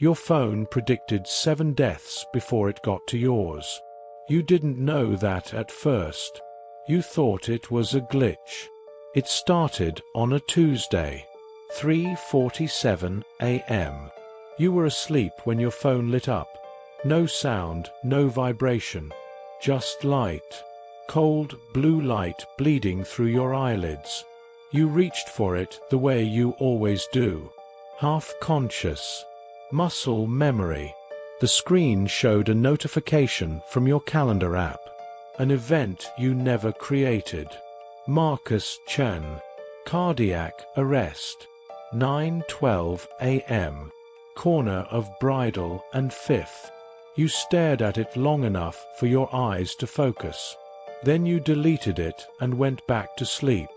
Your phone predicted 7 deaths before it got to yours. You didn't know that at first. You thought it was a glitch. It started on a Tuesday, 3:47 a.m. You were asleep when your phone lit up. No sound, no vibration. Just light. Cold, blue light bleeding through your eyelids. You reached for it the way you always do. Half-conscious. Muscle memory. The screen showed a notification from your calendar app. An event you never created. Marcus Chen. Cardiac arrest. 9:12 a.m. Corner of Bridal and 5th. You stared at it long enough for your eyes to focus. Then you deleted it and went back to sleep.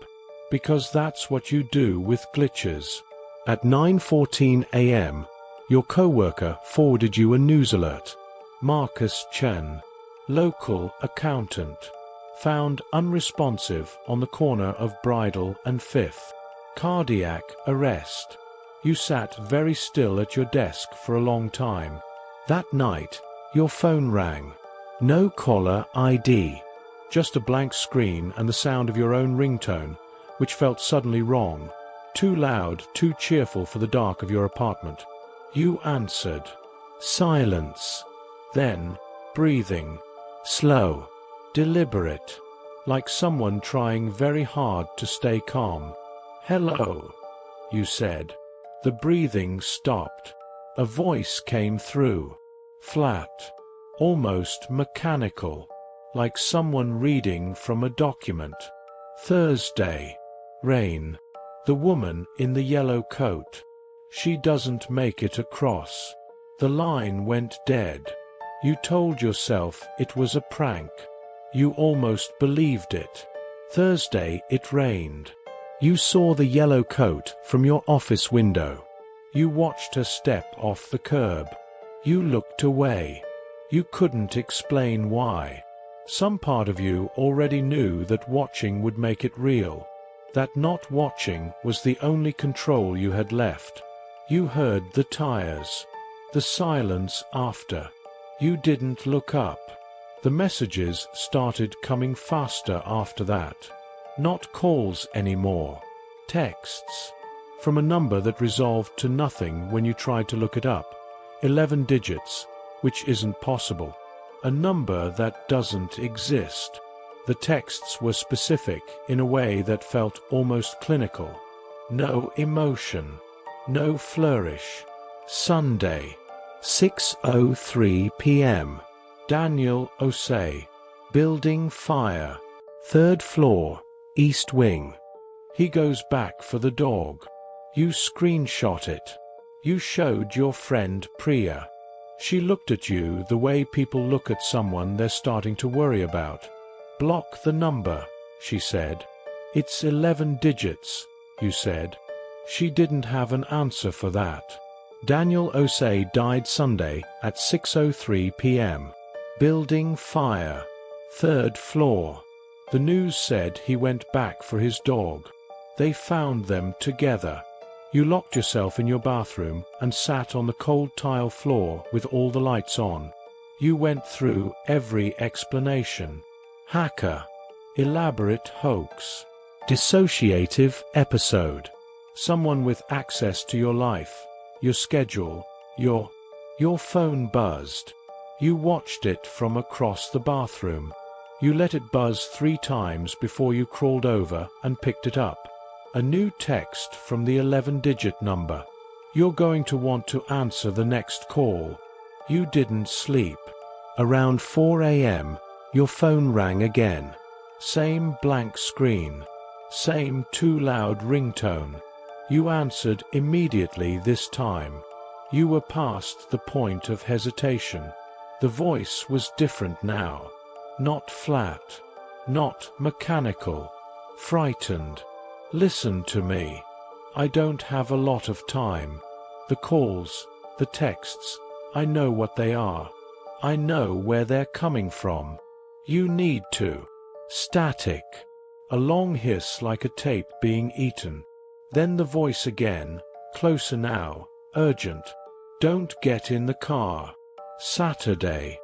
Because that's what you do with glitches. At 9:14 a.m., your coworker forwarded you a news alert. Marcus Chen, local accountant, found unresponsive on the corner of Bridal and 5th. Cardiac arrest. You sat very still at your desk for a long time. That night, your phone rang. No caller ID. Just a blank screen and the sound of your own ringtone, which felt suddenly wrong. Too loud, too cheerful for the dark of your apartment. You answered. Silence. Then, breathing. Slow. Deliberate. Like someone trying very hard to stay calm. Hello, you said. The breathing stopped. A voice came through. Flat. Almost mechanical. Like someone reading from a document. Thursday. Rain. The woman in the yellow coat. She doesn't make it across. The line went dead. You told yourself it was a prank. You almost believed it. Thursday it rained. You saw the yellow coat from your office window. You watched her step off the curb. You looked away. You couldn't explain why. Some part of you already knew that watching would make it real. That not watching was the only control you had left. You heard the tires. The silence after. You didn't look up. The messages started coming faster after that. Not calls anymore. Texts. From a number that resolved to nothing when you tried to look it up. 11 digits, which isn't possible. A number that doesn't exist. The texts were specific in a way that felt almost clinical. No emotion. No flourish. Sunday. 6:03 p.m. Daniel Osei. Building fire. 3rd floor, East Wing. He goes back for the dog. You screenshot it. You showed your friend Priya. She looked at you the way people look at someone they're starting to worry about. Block the number, she said. It's 11 digits, you said. She didn't have an answer for that. Daniel Osei died Sunday at 6:03 p.m. Building fire. 3rd floor. The news said he went back for his dog. They found them together. You locked yourself in your bathroom and sat on the cold tile floor with all the lights on. You went through every explanation. Hacker. Elaborate hoax. Dissociative episode. Someone with access to your life, your schedule, your phone buzzed. You watched it from across the bathroom. You let it buzz 3 times before you crawled over and picked it up. A new text from the 11-digit number. You're going to want to answer the next call. You didn't sleep. Around 4 a.m., your phone rang again. Same blank screen. Same too loud ringtone. You answered immediately this time. You were past the point of hesitation. The voice was different now. Not flat. Not mechanical. Frightened. Listen to me. I don't have a lot of time. The calls, the texts, I know what they are. I know where they're coming from. You need to. Static. A long hiss like a tape being eaten. Then the voice again, closer now, urgent. Don't get in the car. Saturday.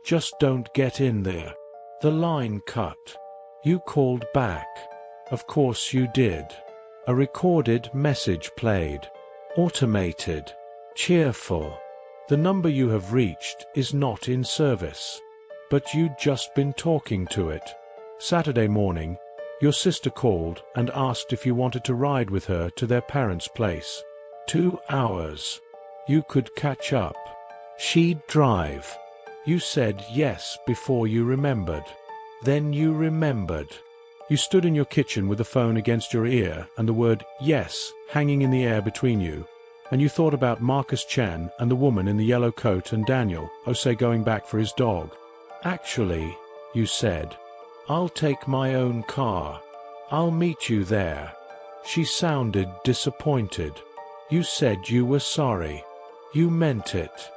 Just don't get in there. The line cut. You called back. Of course you did. A recorded message played. Automated. Cheerful. The number you have reached is not in service. But you'd just been talking to it. Saturday morning, your sister called and asked if you wanted to ride with her to their parents' place. 2 hours. You could catch up. She'd drive. You said yes before you remembered. Then you remembered. You stood in your kitchen with the phone against your ear and the word yes hanging in the air between you, and you thought about Marcus Chen and the woman in the yellow coat and Daniel, say going back for his dog. Actually, you said, I'll take my own car. I'll meet you there. She sounded disappointed. You said you were sorry. You meant it.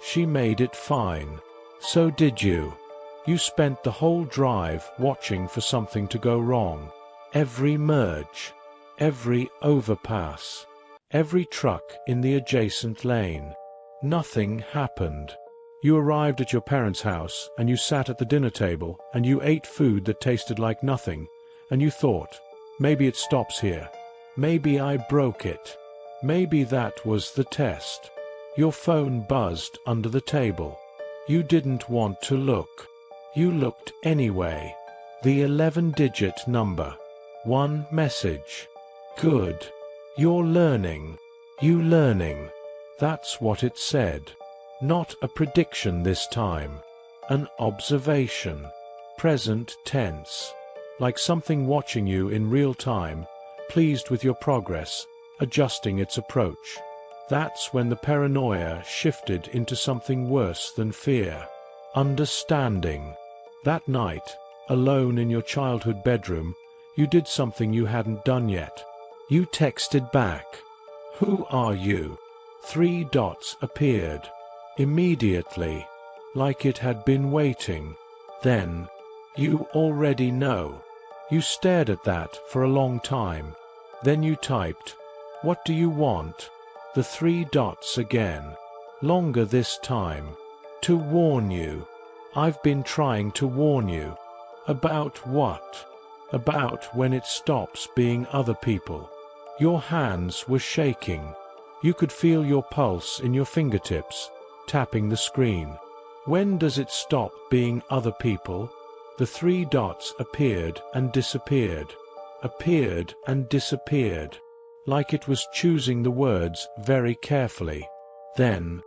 She made it fine. So did you. You spent the whole drive watching for something to go wrong. Every merge. Every overpass. Every truck in the adjacent lane. Nothing happened. You arrived at your parents' house and you sat at the dinner table and you ate food that tasted like nothing, and you thought, maybe it stops here. Maybe I broke it. Maybe that was the test. Your phone buzzed under the table. You didn't want to look. You looked anyway. The 11-digit number. One message. Good. You're learning. You learning. That's what it said. Not a prediction this time. An observation. Present tense. Like something watching you in real time, pleased with your progress, adjusting its approach. That's when the paranoia shifted into something worse than fear. Understanding. That night, alone in your childhood bedroom, you did something you hadn't done yet. You texted back. Who are you? 3 dots appeared. Immediately. Like it had been waiting. Then, you already know. You stared at that for a long time. Then you typed, what do you want? The 3 dots again. Longer this time. To warn you. I've been trying to warn you. About what? About when it stops being other people. Your hands were shaking. You could feel your pulse in your fingertips, tapping the screen. When does it stop being other people? The 3 dots appeared and disappeared. Appeared and disappeared. Like it was choosing the words very carefully. Then,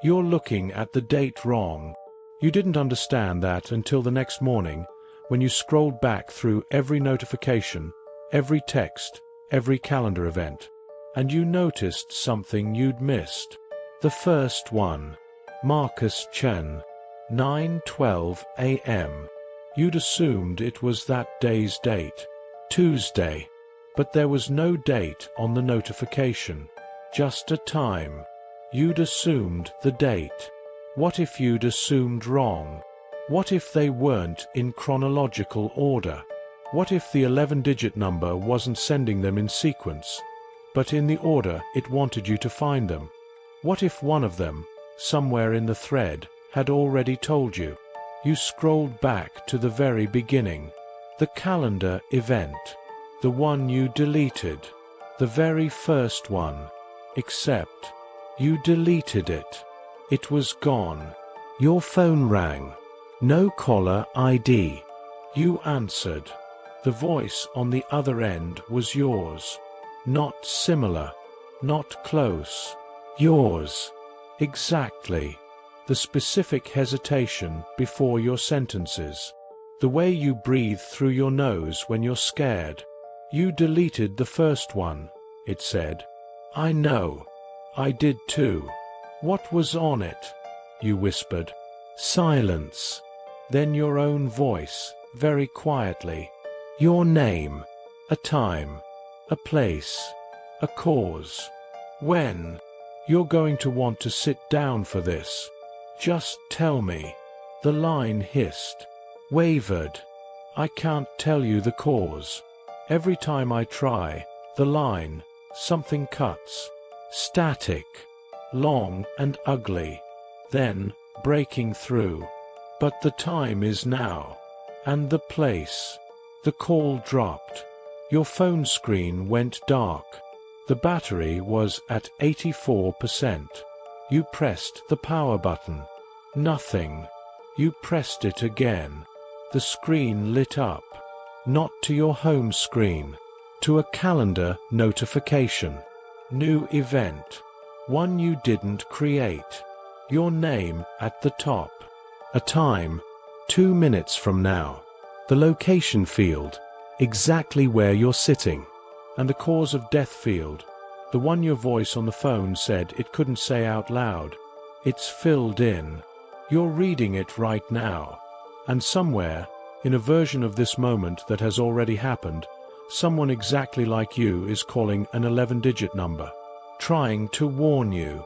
you're looking at the date wrong. You didn't understand that until the next morning, when you scrolled back through every notification, every text, every calendar event, and you noticed something you'd missed. The first one. Marcus Chen. 9:12 a.m. You'd assumed it was that day's date. Tuesday. But there was no date on the notification. Just a time. You'd assumed the date. What if you'd assumed wrong? What if they weren't in chronological order? What if the 11-digit number wasn't sending them in sequence, but in the order it wanted you to find them? What if one of them, somewhere in the thread, had already told you? You scrolled back to the very beginning. The calendar event. The one you deleted. The very first one. Except, you deleted it. It was gone. Your phone rang. No caller ID. You answered. The voice on the other end was yours. Not similar. Not close. Yours. Exactly. The specific hesitation before your sentences. The way you breathe through your nose when you're scared. You deleted the first one, it said. I know. I did too. What was on it? You whispered. Silence. Then your own voice, very quietly. Your name. A time. A place. A cause. When? You're going to want to sit down for this. Just tell me. The line hissed. Wavered. I can't tell you the cause. Every time I try, the line, something cuts. Static. long and ugly, then breaking through. But the time is now. And the place. The call dropped. Your phone screen went dark. The battery was at 84%. You pressed the power button. Nothing. You pressed it again. The screen lit up. Not to your home screen. To a calendar notification. New event. One you didn't create. Your name at the top. A time. 2 minutes from now. The location field. Exactly where you're sitting. And the cause of death field. The one your voice on the phone said it couldn't say out loud. It's filled in. You're reading it right now. And somewhere, in a version of this moment that has already happened, someone exactly like you is calling an 11-digit number, trying to warn you.